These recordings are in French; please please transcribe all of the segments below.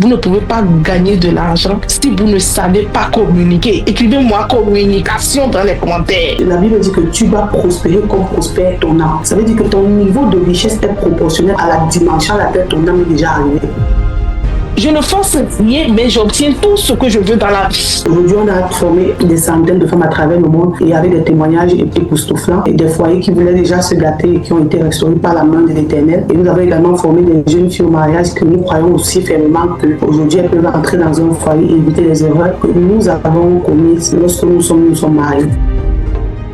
Vous ne pouvez pas gagner de l'argent si vous ne savez pas communiquer. Écrivez-moi communication dans les commentaires. La Bible dit que tu vas prospérer comme prospère ton âme. Ça veut dire que ton niveau de richesse est proportionnel à la dimension à laquelle ton âme est déjà arrivée. Je ne force rien, mais j'obtiens tout ce que je veux dans la vie. Aujourd'hui, on a formé des centaines de femmes à travers le monde et avec des témoignages époustouflants et des foyers qui voulaient déjà se gâter et qui ont été restaurés par la main de l'Éternel. Et nous avons également formé des jeunes filles au mariage que nous croyons aussi fermement qu'aujourd'hui, elles peuvent entrer dans un foyer et éviter les erreurs que nous avons commises lorsque nous sommes mariés.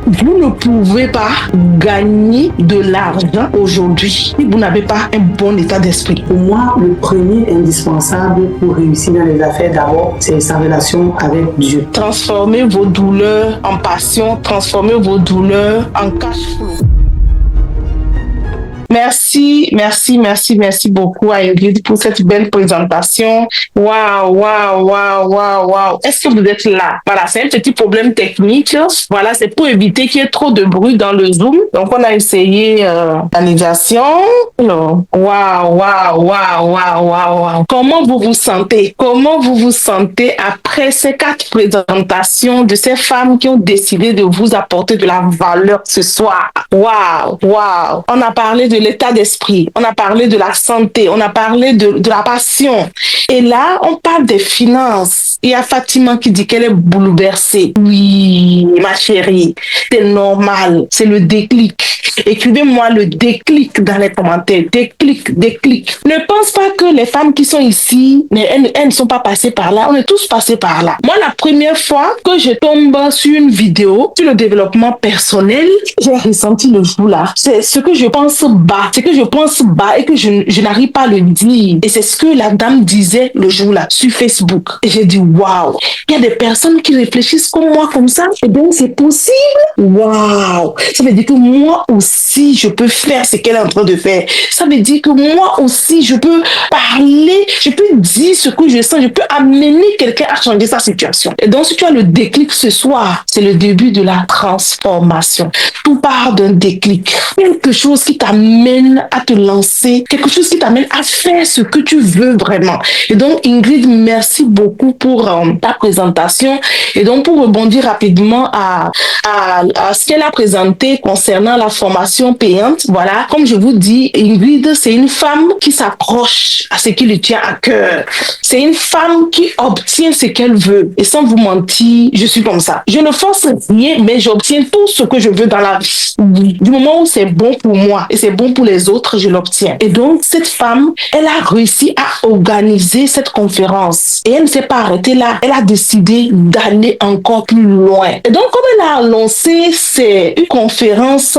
Vous ne pouvez pas gagner de l'argent aujourd'hui si vous n'avez pas un bon état d'esprit. Pour moi, le premier indispensable pour réussir dans les affaires d'abord, c'est sa relation avec Dieu. Transformez vos douleurs en passion, transformez vos douleurs en cash flow. Merci beaucoup à Ingrid pour cette belle présentation. Waouh. Est-ce que vous êtes là? Voilà, c'est un petit problème technique. Voilà, c'est pour éviter qu'il y ait trop de bruit dans le Zoom. Donc, on a essayé l'animation. Waouh. Comment vous vous sentez? Comment vous vous sentez après ces 4 présentations de ces femmes qui ont décidé de vous apporter de la valeur ce soir? Waouh. On a parlé de l'état d'esprit, on a parlé de la santé, on a parlé de la passion. Et là, on parle des finances. Il y a Fatima qui dit qu'elle est bouleversée. Oui, ma chérie, c'est normal, c'est le déclic. Écrivez-moi le déclic dans les commentaires. Déclic. Ne pense pas que les femmes qui sont ici, elles ne sont pas passées par là. On est tous passés par là. Moi, la première fois que je tombe sur une vidéo sur le développement personnel, j'ai ressenti le jour-là. C'est ce que je pense bas. C'est que je pense bas et que je n'arrive pas à le dire. Et c'est ce que la dame disait le jour-là sur Facebook. Et j'ai dit, waouh, il y a des personnes qui réfléchissent comme moi, comme ça. Et donc, c'est possible. Waouh. Ça veut dire que moi aussi, je peux faire ce qu'elle est en train de faire. Ça veut dire que moi aussi, je peux parler, je peux dire ce que je sens, je peux amener quelqu'un à changer sa situation. Et donc, si tu as le déclic ce soir, c'est le début de la transformation. Tout part d'un déclic. Quelque chose qui t'amène à te lancer, quelque chose qui t'amène à faire ce que tu veux vraiment. Et donc, Ingrid, merci beaucoup pour ta présentation. Et donc, pour rebondir rapidement à ce qu'elle a présenté concernant la formation payante, voilà, comme je vous dis, Ingrid, c'est une femme qui s'accroche à ce qui lui tient à cœur. C'est une femme qui obtient ce qu'elle veut. Et sans vous mentir, je suis comme ça. Je ne force rien, mais j'obtiens tout ce que je veux dans la vie. Du moment où c'est bon pour moi et c'est bon pour les autres, je l'obtiens. Et donc, cette femme, elle a réussi à organiser cette conférence. Et elle ne s'est pas arrêtée là. Elle a décidé d'aller encore plus loin. Et donc, comme elle a annoncé, c'est une conférence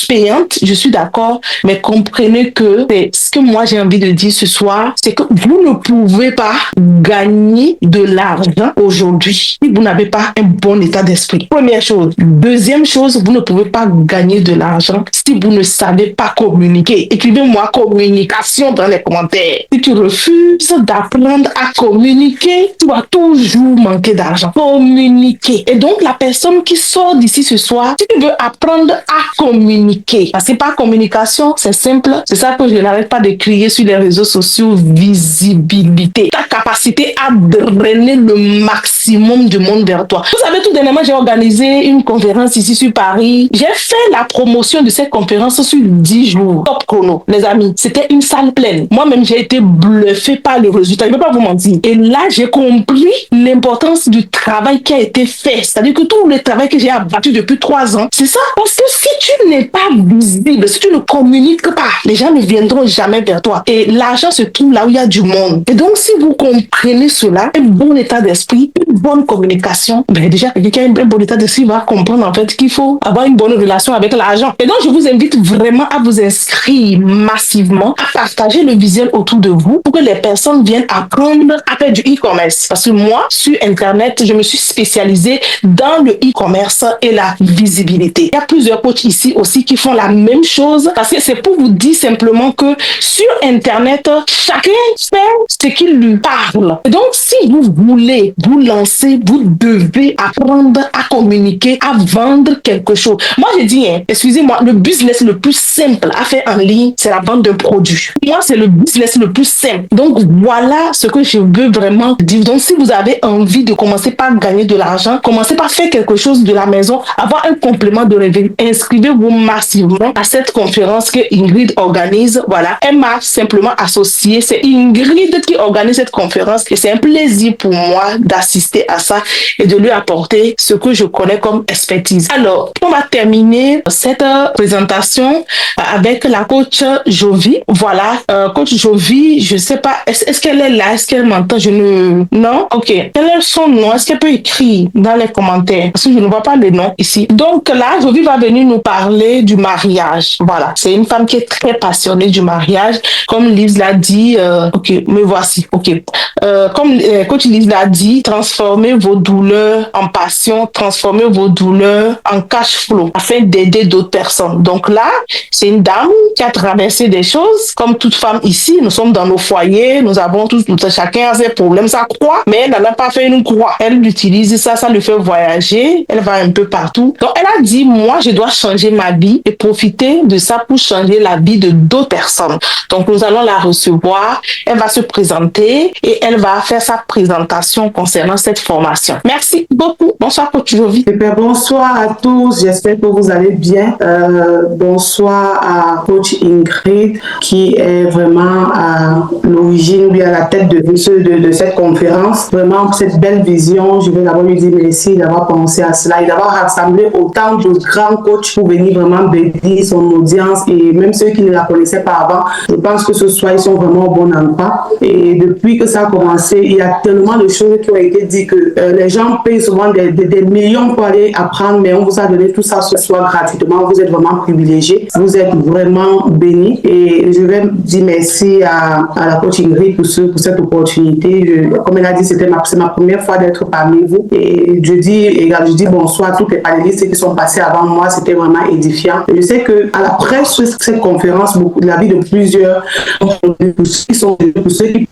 payante, je suis d'accord, mais comprenez que c'est ce que moi j'ai envie de dire ce soir, c'est que vous ne pouvez pas gagner de l'argent aujourd'hui si vous n'avez pas un bon état d'esprit. Première chose. Deuxième chose, vous ne pouvez pas gagner de l'argent si vous ne savez pas communiquer. Écrivez-moi communication dans les commentaires. Si tu refuses d'apprendre à communiquer, tu vas toujours manquer d'argent. Communiquer. Et donc, la personne qui sort d'ici ce soir, si tu veux apprendre à communiquer, parce que par communication, c'est simple, c'est ça que je n'arrête pas de crier sur les réseaux sociaux, visibilité. Ta capacité à drainer le maximum du monde vers toi. Vous savez, tout dernièrement, j'ai organisé une conférence ici sur Paris. J'ai fait la promotion de cette conférence sur 10 jours. Top chrono, les amis. C'était une salle pleine. Moi-même, j'ai été bluffée par le résultat. Je ne vais pas vous mentir. Et là, j'ai compris l'importance du travail qui a été fait. C'est-à-dire que tout le travail que j'ai abattu depuis 3 ans, c'est ça. Parce que si tu n'es pas visible, si tu ne communiques pas, les gens ne viendront jamais vers toi. Et l'argent se trouve là où il y a du monde. Et donc, si vous comprenez cela, un bon état d'esprit, une bonne communication, ben déjà, quelqu'un qui a un bon état d'esprit va comprendre en fait qu'il faut avoir une bonne relation avec l'argent. Et donc, je vous invite vraiment à vous inscrire massivement, à partager le visuel autour de vous pour que les personnes viennent apprendre à faire du e-commerce. Parce que moi, sur Internet, je me suis spécialisée dans le e-commerce et la visibilité. Il y a plusieurs coachs ici aussi qui font la même chose parce que c'est pour vous dire simplement que sur Internet, chacun fait ce qui lui parle. Et donc, si vous voulez vous lancer commencer, vous devez apprendre à communiquer, à vendre quelque chose. Moi, je dis, excusez-moi, le business le plus simple à faire en ligne, c'est la vente d'un produit. Moi, c'est le business le plus simple. Donc, voilà ce que je veux vraiment dire. Donc, si vous avez envie de commencer par gagner de l'argent, commencez par faire quelque chose de la maison, avoir un complément de revenu. Inscrivez-vous massivement à cette conférence que Ingrid organise. Voilà, elle m'a simplement associée. C'est Ingrid qui organise cette conférence et c'est un plaisir pour moi d'assister à ça et de lui apporter ce que je connais comme expertise. Alors, on va terminer cette présentation avec la coach Jovi. Voilà, coach Jovi, je sais pas, est-ce qu'elle est là? Est-ce qu'elle m'entend? Non? Ok. Quel est son nom? Est-ce qu'elle peut écrire dans les commentaires? Parce que je ne vois pas le nom ici. Donc là, Jovi va venir nous parler du mariage. Voilà, c'est une femme qui est très passionnée du mariage. Comme Lise l'a dit, ok, me voici. Ok. Comme coach Lise l'a dit, transformez vos douleurs en passion, transformez vos douleurs en cash flow afin d'aider d'autres personnes. Donc là, c'est une dame qui a traversé des choses. Comme toute femme ici, nous sommes dans nos foyers, nous avons tous, chacun a ses problèmes, sa croix, mais elle n'a pas fait une croix. Elle utilise ça, ça lui fait voyager, elle va un peu partout. Donc elle a dit, moi, je dois changer ma vie et profiter de ça pour changer la vie de d'autres personnes. Donc nous allons la recevoir, elle va se présenter et elle va faire sa présentation concernant cette formation. Merci beaucoup. Bonsoir, coach Jovi. Bonsoir à tous, j'espère que vous allez bien. Bonsoir à coach Ingrid qui est vraiment à l'origine, lui à la tête de cette conférence. Vraiment, pour cette belle vision, je veux d'abord lui dire merci d'avoir pensé à cela et d'avoir rassemblé autant de grands coachs pour venir vraiment bénir son audience et même ceux qui ne la connaissaient pas avant. Je pense que ce soir, ils sont vraiment au bon endroit. Et depuis que ça a commencé, il y a tellement de choses qui ont été dites que les gens payent souvent des millions pour aller apprendre, mais on vous a donné tout ça ce soir gratuitement. Vous êtes vraiment privilégiés. Vous êtes vraiment bénis. Et je vais dire merci à la coach Ingrid pour cette opportunité. Comme elle a dit, c'est ma première fois d'être parmi vous. Et je dis bonsoir à tous les panélistes qui sont passés avant moi. C'était vraiment édifiant. Et je sais qu'à la presse de cette conférence, la vie de plusieurs, pour ceux qui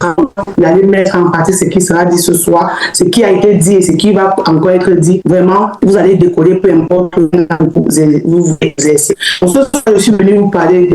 allaient mettre en pratique ce qui sera dit ce soir, ce qui a été dit et ce qui va encore être dit, vraiment, vous allez décoller peu importe où vous exercez. Pour ce soir, je suis venue vous parler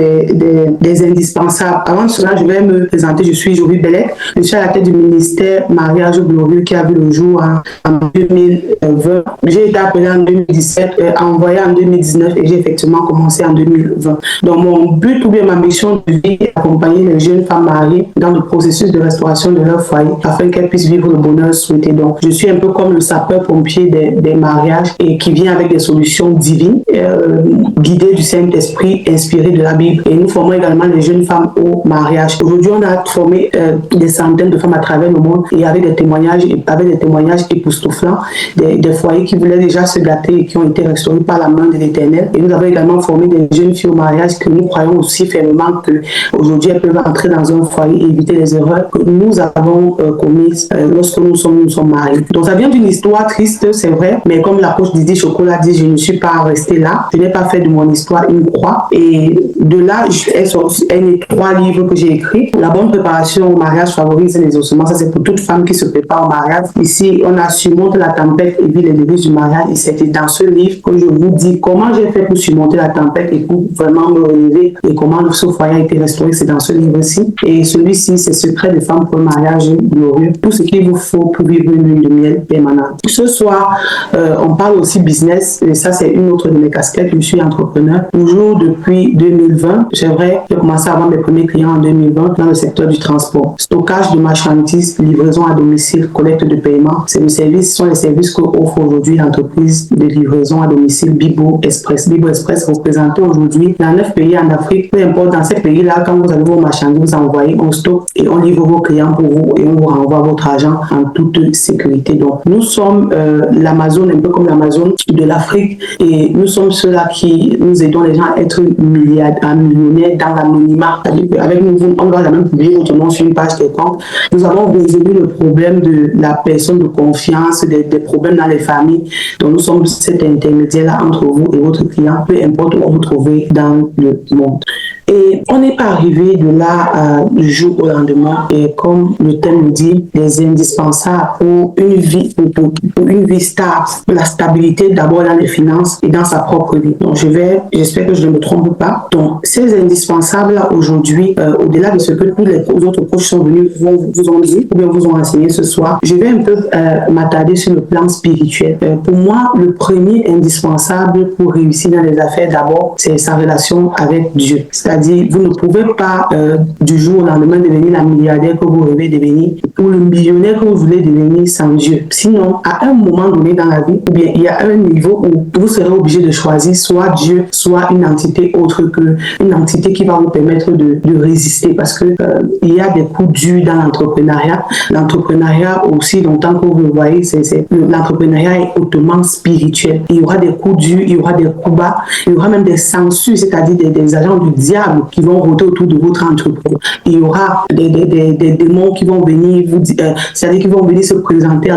des indispensables. Avant cela, je vais me présenter. Je suis Jovi Bellet. Je suis à la tête du ministère Mariage Glorieux qui a vu le jour en 2020. J'ai été appelée en 2017, envoyée en 2019 et j'ai effectivement commencé en 2020. Donc, mon but ou bien ma mission de vie est d'accompagner les jeunes femmes mariées dans le processus de restauration de leur foyer afin qu'elles puissent vivre le bonheur souhaité. Donc, je suis un peu comme le sapeur-pompier des mariages et qui vient avec des solutions divines, guidées du Saint-Esprit, inspirées de la Bible. Et nous formons également les jeunes femmes au mariage. Aujourd'hui, on a formé des centaines de femmes à travers le monde et avec des témoignages époustouflants, des foyers qui voulaient déjà se gâter et qui ont été restaurés par la main de l'Éternel. Et nous avons également formé des jeunes filles au mariage que nous croyons aussi fermement qu'aujourd'hui, elles peuvent entrer dans un foyer et éviter les erreurs que nous avons commises lorsque nous sommes mariés. Donc, ça vient d'une histoire triste, c'est vrai, mais comme la coach Didi Chocolat dit, je ne suis pas restée là. Je n'ai pas fait de mon histoire une croix. Et de là, elle est 3 livres que j'ai écrits. La bonne préparation au mariage favorise les ossements. Ça, c'est pour toute femme qui se prépare au mariage. Ici, on a surmonté la tempête et vu les débuts du mariage. Et c'était dans ce livre que je vous dis comment j'ai fait pour surmonter la tempête et pour vraiment me relever et comment ce foyer a été restauré. C'est dans ce livre-ci. Et celui-ci, c'est Secret des femmes pour le mariage glorieux. Tout ce qu'il vous faut pour vivre une lune de miel permanente. Ce soir, on parle aussi business. Et ça, c'est une autre de mes casquettes. Je suis entrepreneur. Toujours depuis 2020. C'est vrai, j'ai commencé à avoir mes premiers clients en 2020 dans le secteur du transport. Stockage de marchandises, livraison à domicile, collecte de paiement. Ce sont les services qu'offre aujourd'hui l'entreprise de livraison à domicile Bibo Express. Bibo Express représenté aujourd'hui dans 9 pays en Afrique. Peu importe, dans ces pays-là, quand vous avez vos marchandises, vous envoyez, on stocke et on livre vos clients pour vous et on vous renvoie votre argent en toute sécurité. Donc, nous sommes l'Amazon, un peu comme l'Amazon de l'Afrique et nous sommes ceux-là qui nous aidons les gens à être millionnaires dans l'anonymat. Avec nous, on ne doit jamais publier votre nom sur une page quelconque. Nous avons résolu le problème de la personne de confiance, des problèmes dans les familles. Donc, nous sommes cet intermédiaire-là entre vous et votre client, peu importe où vous vous trouvez dans le monde. Et on n'est pas arrivé de là du jour au lendemain. Et comme le thème le dit, les indispensables pour une vie, pour une vie stable, la stabilité d'abord dans les finances et dans sa propre vie. Donc j'espère que je ne me trompe pas. Donc ces indispensables là aujourd'hui, au-delà de ce que tous les autres coachs sont venus vous ont dit ou bien vous ont enseigné ce soir, je vais un peu m'attarder sur le plan spirituel. Pour moi, le premier indispensable pour réussir dans les affaires d'abord, c'est sa relation avec Dieu. C'est-à-dire, vous ne pouvez pas du jour au lendemain devenir la milliardaire que vous rêvez devenir ou le millionnaire que vous voulez devenir sans Dieu. Sinon, à un moment donné dans la vie, ou bien il y a un niveau où vous serez obligé de choisir soit Dieu, soit une entité autre que une entité qui va vous permettre de résister, parce que il y a des coups durs dans l'entrepreneuriat. L'entrepreneuriat, aussi longtemps que vous le voyez, l'entrepreneuriat est hautement spirituel. Il y aura des coups durs, il y aura des coups bas, il y aura même des censures, c'est-à-dire des agents du diable qui vont rôder autour de votre entreprise. Il y aura des démons qui vont venir vous dire, c'est-à-dire qui vont venir se présenter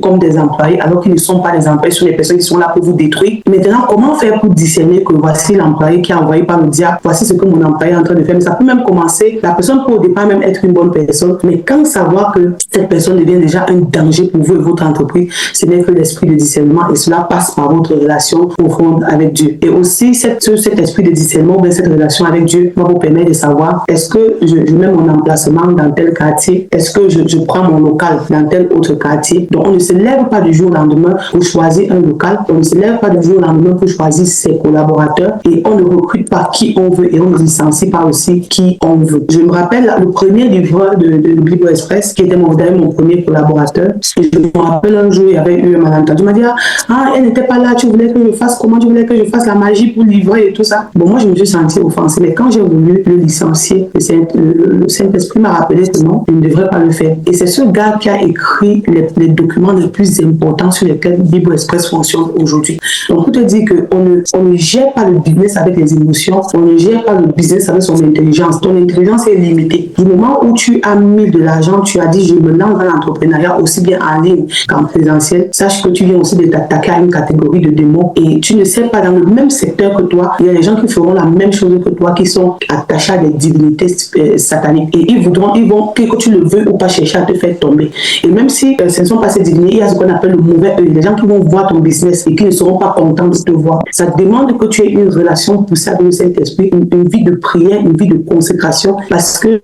comme des employés, alors qu'ils ne sont pas des employés, ce sont des personnes qui sont là pour vous détruire. Maintenant, comment faire pour discerner que voici l'employé qui est envoyé par le diable, voici ce que mon employé est en train de faire? Mais ça peut même commencer, la personne peut au départ même être une bonne personne, mais quand savoir que cette personne devient déjà un danger pour vous et votre entreprise, ce n'est que l'esprit de discernement, et cela passe par votre relation profonde avec Dieu. Et aussi, cet esprit de discernement, cette relation avec Dieu va vous permettre de savoir, est-ce que je mets mon emplacement dans tel quartier, est-ce que je prends mon local dans tel autre quartier. Donc on ne se lève pas du jour au lendemain pour choisir un local, on ne se lève pas du jour au lendemain pour choisir ses collaborateurs, et on ne recrute pas qui on veut et on ne licencie pas aussi qui on veut. Je me rappelle le premier livreur de Bible Express qui était mon premier collaborateur, et je me rappelle un jour il y avait eu un malentendu, il m'a dit elle n'était pas là, tu voulais que je fasse comment, tu voulais que je fasse la magie pour livrer et tout ça. Bon, moi je me suis sentie offensée, mais quand j'ai voulu le licencier, le Saint-Esprit m'a rappelé ce nom, je ne devrais pas le faire. Et c'est ce gars qui a écrit les documents les plus importants sur lesquels Bible Express fonctionne aujourd'hui. Donc pour te dire qu'on ne gère pas le business avec les émotions, on ne gère pas le business avec son intelligence. Ton intelligence est limitée. Du moment où tu as mis de l'argent, tu as dit je me lance dans l'entrepreneuriat aussi bien en ligne qu'en présentiel, sache que tu viens aussi de t'attaquer à une catégorie de démons, et tu ne sais pas, dans le même secteur que toi, il y a des gens qui feront la même chose que toi, qui sont attachés à des divinités sataniques, et ils vont, que tu le veux ou pas, chercher à te faire tomber. Et même si ce ne sont pas ces divinités, il y a ce qu'on appelle le mauvais œil, des gens qui vont voir ton business et qui ne seront pas contents de te voir. Ça demande que tu aies une relation poussée avec le Saint-Esprit, une vie de prière, une vie de consécration, parce que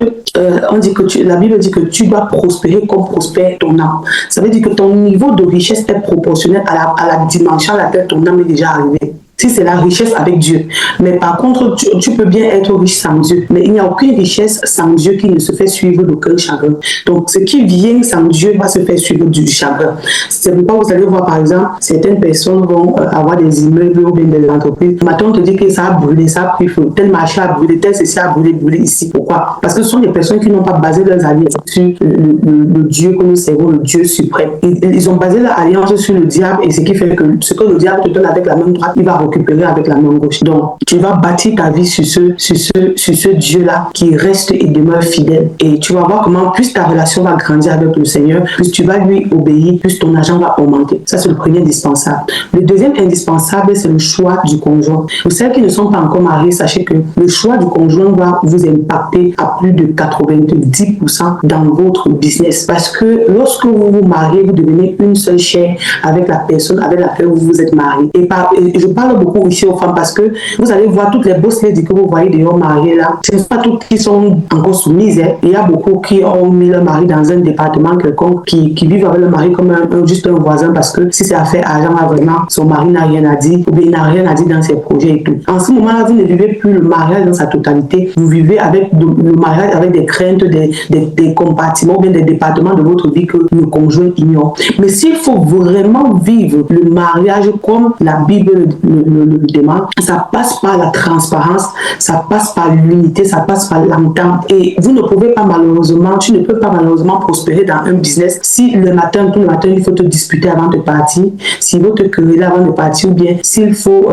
on dit que la Bible dit que tu dois prospérer comme prospère ton âme. Ça veut dire que ton niveau de richesse est proportionnel à la dimension à laquelle ton âme est déjà arrivée. Si c'est la richesse avec Dieu. Mais par contre, tu peux bien être riche sans Dieu. Mais il n'y a aucune richesse sans Dieu qui ne se fait suivre d'aucun chagrin. Donc, ce qui vient sans Dieu va se faire suivre du chagrin. C'est pourquoi vous allez voir, par exemple, certaines personnes vont avoir des immeubles ou bien des entreprises. Maintenant, on te dit que ça a brûlé, ça a pris feu. Tel marché a brûlé, tel ceci a brûlé ici. Pourquoi? Parce que ce sont des personnes qui n'ont pas basé leurs alliances sur le Dieu que nous servons, le Dieu suprême. Ils ont basé leur alliance sur le diable, et ce qui fait que ce que le diable te donne avec la main droite, il va récupérer avec la main gauche. Donc, tu vas bâtir ta vie sur ce Dieu-là qui reste et demeure fidèle. Et tu vas voir comment plus ta relation va grandir avec le Seigneur, plus tu vas lui obéir, plus ton argent va augmenter. Ça, c'est le premier indispensable. Le deuxième indispensable, c'est le choix du conjoint. Pour celles qui ne sont pas encore mariées, sachez que le choix du conjoint va vous impacter à plus de 90% dans votre business. Parce que lorsque vous vous mariez, vous devenez une seule chair avec la personne avec laquelle vous vous êtes marié. Et je parle beaucoup ici aux femmes parce que vous allez voir toutes les boss ladies que vous voyez dehors mariées là, ce ne sont pas toutes qui sont encore soumises. Il y a beaucoup qui ont mis leur mari dans un département quelconque, qui vivent avec le mari comme juste un voisin, parce que si c'est affaire argent, vraiment, son mari n'a rien à dire, ou bien il n'a rien à dire dans ses projets et tout. En ce moment-là, vous ne vivez plus le mariage dans sa totalité, vous vivez avec le mariage avec des craintes, des compartiments, ou bien des départements de votre vie que le conjoint ignore. Mais s'il faut vraiment vivre le mariage comme la Bible le demande, ça passe par la transparence, ça passe par l'unité, ça passe par l'entente. Et vous ne pouvez pas malheureusement, tu ne peux pas malheureusement prospérer dans un business si tout le matin, il faut te disputer avant de partir, s'il faut te quereller avant de partir, ou bien s'il faut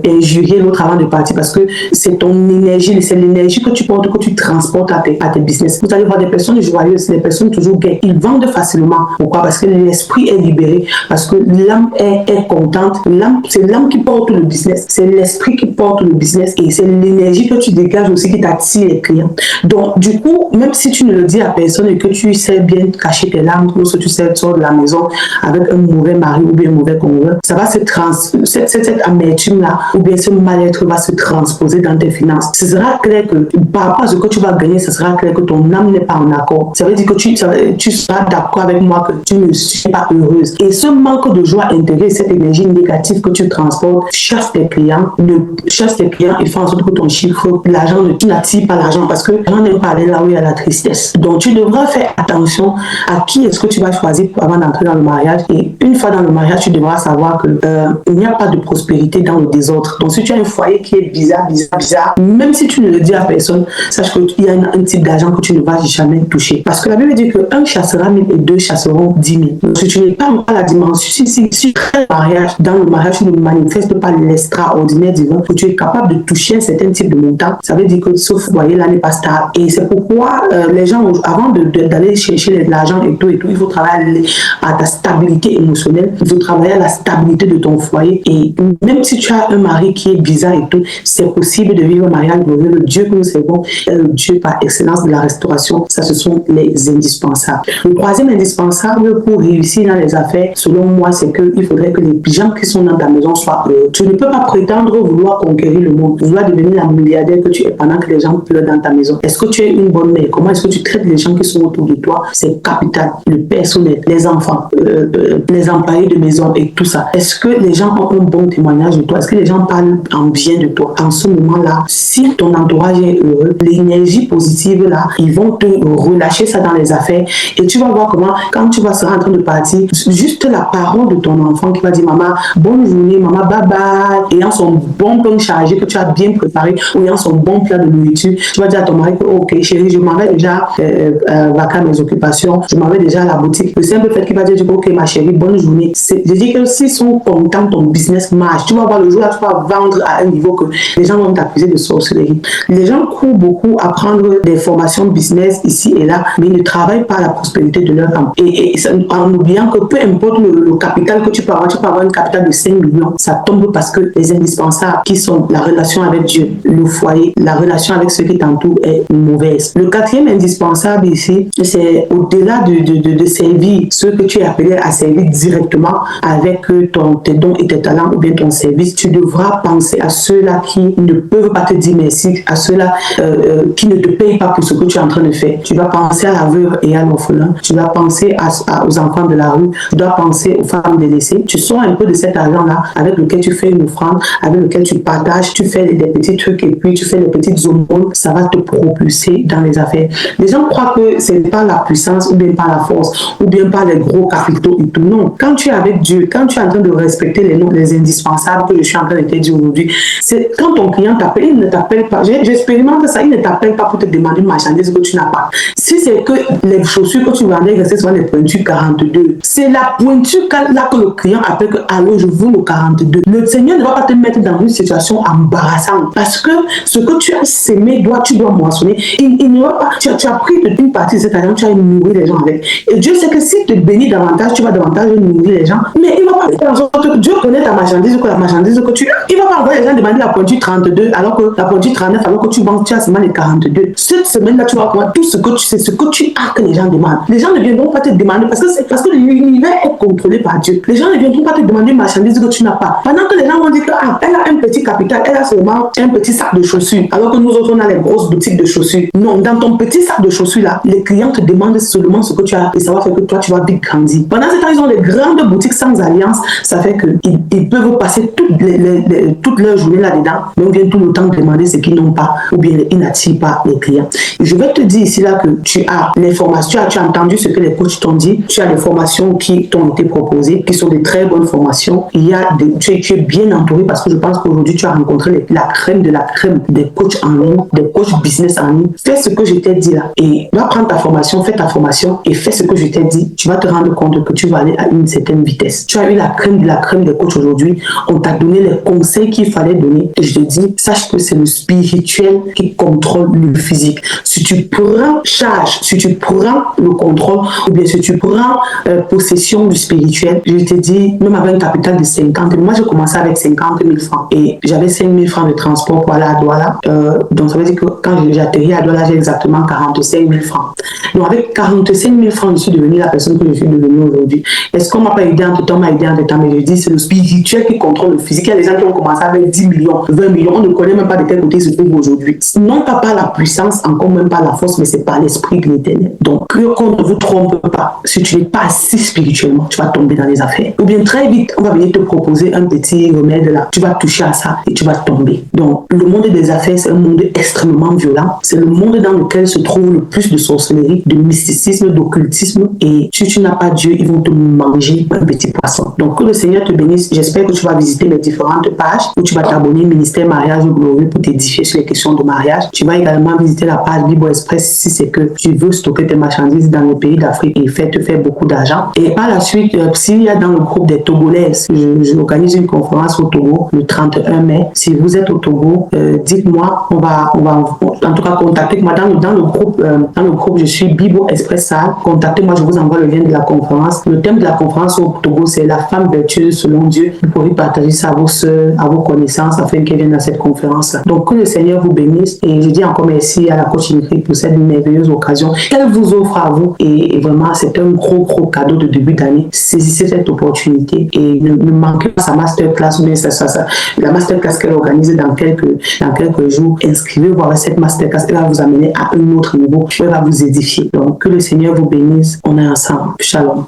injurier l'autre avant de partir, parce que c'est ton énergie, c'est l'énergie que tu portes, que tu transportes à tes business. Vous allez voir des personnes joyeuses, des personnes toujours gaies. Ils vendent facilement. Pourquoi? Parce que l'esprit est libéré, parce que l'âme est contente. L'âme, c'est l'âme qui porte le business, c'est l'esprit qui porte le business et c'est l'énergie que tu dégages aussi qui t'attire les clients. Donc, du coup, même si tu ne le dis à personne et que tu sais bien cacher tes larmes lorsque tu sors de la maison avec un mauvais mari ou bien un mauvais conjoint, ça va cette amertume-là ou bien ce mal-être va se transposer dans tes finances. Ce sera clair que par rapport à ce que tu vas gagner, ce sera clair que ton âme n'est pas en accord. Ça veut dire que tu seras d'accord avec moi que tu ne suis pas heureuse. Et ce manque de joie intégrée, cette énergie négative que tu transportes, chasse tes clients et fait en sorte que ton chiffre, l'argent, tu n'attires pas l'argent parce que l'argent n'aime pas aller là où il y a la tristesse. Donc tu devras faire attention à qui est-ce que tu vas choisir avant d'entrer dans le mariage. Et une fois dans le mariage, tu devras savoir que il n'y a pas de prospérité dans le désordre. Donc si tu as un foyer qui est bizarre, même si tu ne le dis à personne, sache qu'il y a un type d'argent que tu ne vas jamais toucher. Parce que la Bible dit qu'un chassera 1000 et deux chasseront 10 000. Donc si tu n'es pas à la dimension, si dans le mariage, tu ne manifestes pas l'extraordinaire divin, que tu es capable de toucher un certain type de montant, ça veut dire que ce foyer-là n'est pas stable. Et c'est pourquoi les gens, avant d'aller chercher l'argent et tout, il faut travailler à ta stabilité émotionnelle, il faut travailler à la stabilité de ton foyer. Et même si tu as un mari qui est bizarre et tout, c'est possible de vivre un mariage. Le Dieu que nous servons est le Dieu par excellence de la restauration. Ça, ce sont les indispensables. Le troisième indispensable pour réussir dans les affaires, selon moi, c'est qu'il faudrait que les gens qui sont dans ta maison soient heureux. Tu ne peux pas prétendre vouloir conquérir le monde, vouloir devenir la milliardaire que tu es pendant que les gens pleurent dans ta maison. Est-ce que tu es une bonne mère? Comment est-ce que tu traites les gens qui sont autour de toi? C'est capital. Le personnel, les enfants, les employés de maison et tout ça. Est-ce que les gens ont un bon témoignage de toi? Est-ce que les gens parlent en bien de toi? En ce moment-là, si ton entourage est heureux, l'énergie positive là, ils vont te relâcher ça dans les affaires et tu vas voir comment, quand tu vas seras en train de partir, juste la parole de ton enfant qui va dire maman, bonne journée, maman, bye bye, ayant son bon pain chargé que tu as bien préparé ou ayant son bon plat de nourriture, tu vas dire à ton mari que ok chérie, je m'en vais déjà vaquer mes occupations, je m'en vais déjà à la boutique. Le simple fait qu'il va dire ok ma chérie, bonne journée. Je dis que s'ils sont contents, ton business marche. Tu vas voir le jour là, tu vas vendre à un niveau que les gens vont t'accuser de sorcellerie. Les gens courent beaucoup à prendre des formations business ici et là, mais ils ne travaillent pas à la prospérité de leur âme. Et en oubliant que peu importe le capital que tu peux avoir un capital de 5 millions, ça tombe parce que les indispensables qui sont la relation avec Dieu, le foyer, la relation avec ceux qui t'entourent est mauvaise. Le quatrième indispensable ici, c'est au-delà de servir ceux que tu es appelé à servir directement avec tes dons et tes talents ou bien ton service, tu devras penser à ceux-là qui ne peuvent pas te dire merci, à ceux-là qui ne te payent pas pour ce que tu es en train de faire. Tu vas penser à la veuve et à l'orphelin, tu vas penser aux enfants de la rue, tu dois penser aux femmes délaissées. Tu sors un peu de cet argent-là avec lequel tu fais une offrande, avec lequel tu partages, tu fais des petits trucs et puis tu fais des petites aumônes, ça va te propulser dans les affaires. Les gens croient que ce n'est pas la puissance ou bien pas la force ou bien pas les gros capitaux et tout. Non, quand tu es avec Dieu, quand tu es en train de respecter les indispensables que je suis en train de te dire aujourd'hui, c'est quand ton client t'appelle, il ne t'appelle pas. J'expérimente ça, il ne t'appelle pas pour te demander une marchandise que tu n'as pas. Si c'est que les chaussures que tu vendais restaient souvent les pointures 42, c'est la pointure là que le client appelle que allô, je veux le 42. Le Seigneur ne va pas te mettre dans une situation embarrassante parce que ce que tu as sémé, tu dois moissonner. Il ne va pas. Tu as pris une partie de cet argent, tu as nourri les gens avec. Et Dieu sait que s'il te bénit davantage, tu vas davantage nourrir les gens. Mais il ne va pas faire en sorte que Dieu connaît ta marchandise, que la marchandise que tu as. Il ne va pas envoyer les gens demander la pointure 32 alors que la pointure 39, alors que tu vends, tu as seulement les 42. Cette semaine-là, tu vas voir tout ce que tu sais, ce que tu as que les gens demandent. Les gens ne viendront pas te demander parce que l'univers est contrôlé par Dieu. Les gens ne viendront pas te demander une marchandise que tu n'as pas. Pendant que les gens vont dire qu'elle a un petit capital, elle a seulement un petit sac de chaussures, alors que nous autres, on a les grosses boutiques de chaussures. Non, dans ton petit sac de chaussures-là, les clients te demandent seulement ce que tu as et ça va faire que toi, tu vas vite grandir. Pendant ce temps, ils ont les grandes boutiques sans alliance. Ça fait qu'ils peuvent passer toute leur journée là-dedans, mais on vient tout le temps demander ce qu'ils n'ont pas ou bien ils n'attirent pas les clients. Et je vais te dire ici là que tu as les formations, tu as entendu ce que les coachs t'ont dit, tu as des formations qui t'ont été proposées, qui sont des très bonnes formations. Tu es bien entouré parce que je pense qu'aujourd'hui tu as rencontré la crème de la crème des coachs en ligne, des coachs business en ligne. Fais ce que je t'ai dit là et va prendre ta formation, fais ta formation et fais ce que je t'ai dit. Tu vas te rendre compte que tu vas aller à une certaine vitesse. Tu as eu la crème de la crème des coachs aujourd'hui. On t'a donné les conseils qu'il fallait donner. Et je te dis, sache que c'est le spirituel qui contrôle le physique. Si tu prends charge, si tu prends le contrôle ou bien si tu prends possession du spirituel, je te dis, même avec un capital de 50, moi j'ai commencé avec 50 000 francs. Et j'avais 5 000 francs de transport pour aller à Douala. Donc ça veut dire que quand j'ai atterri à Douala, j'ai exactement 45 000 francs. Donc avec 45 000 francs, je suis devenue la personne que je suis devenue aujourd'hui. Est-ce qu'on m'a pas aidé entre temps, mais je dis c'est le spirituel qui contrôle le physique. Il y a des gens qui ont commencé avec 10 millions, 20 millions. On ne connaît même pas de quel côté ils se trouvent aujourd'hui. Non pas par la puissance, encore même pas la force, mais c'est par l'esprit de l'Éternel. Donc qu'on ne vous trompe pas. Si tu n'es pas assis spirituellement, tu vas tomber dans les affaires. Ou bien très vite, on va venir te proposer un petit remède là. Tu vas toucher à ça et tu vas tomber. Donc le monde des affaires, c'est un monde extrêmement violent. C'est le monde dans lequel se trouve le plus de sorcellerie, de mysticisme, d'occultisme. Et si tu n'as pas Dieu, ils vont te manger un petit poisson. Donc que le Seigneur te bénisse. J'espère que tu vas visiter les différentes pages où tu vas t'abonner Ministère Mariage Glorieux pour t'édifier sur les questions de mariage. Tu vas également visiter la page Bible Express si c'est que tu veux stocker tes marchandises dans le pays d'Afrique et te faire beaucoup d'argent. Et par la suite, s'il y a dans le groupe des Togolaises, je organise une conférence au Togo le 31 mai. Si vous êtes au Togo, dites-moi, on va en tout cas contactez-moi dans le groupe, je suis Bible Express Salle. Contactez-moi, je vous envoie le lien de la conférence. Le thème de la conférence au Togo, c'est la femme vertueuse selon Dieu. Vous pouvez partager ça à vos soeurs, à vos connaissances afin qu'elles viennent à cette conférence. Donc que le Seigneur vous bénisse et je dis encore merci à la coach Ingrid pour cette merveilleuse occasion qu'elle vous offre à vous et vraiment c'est un gros cadeau de début d'année. Saisissez cette opportunité et ne manquez pas sa masterclass, mais la masterclass qu'elle organise dans quelques jours. Inscrivez-vous à cette masterclass, elle va vous amener à un autre niveau, elle va vous édifier. Donc que le Seigneur vous bénisse, on est ensemble. Shalom.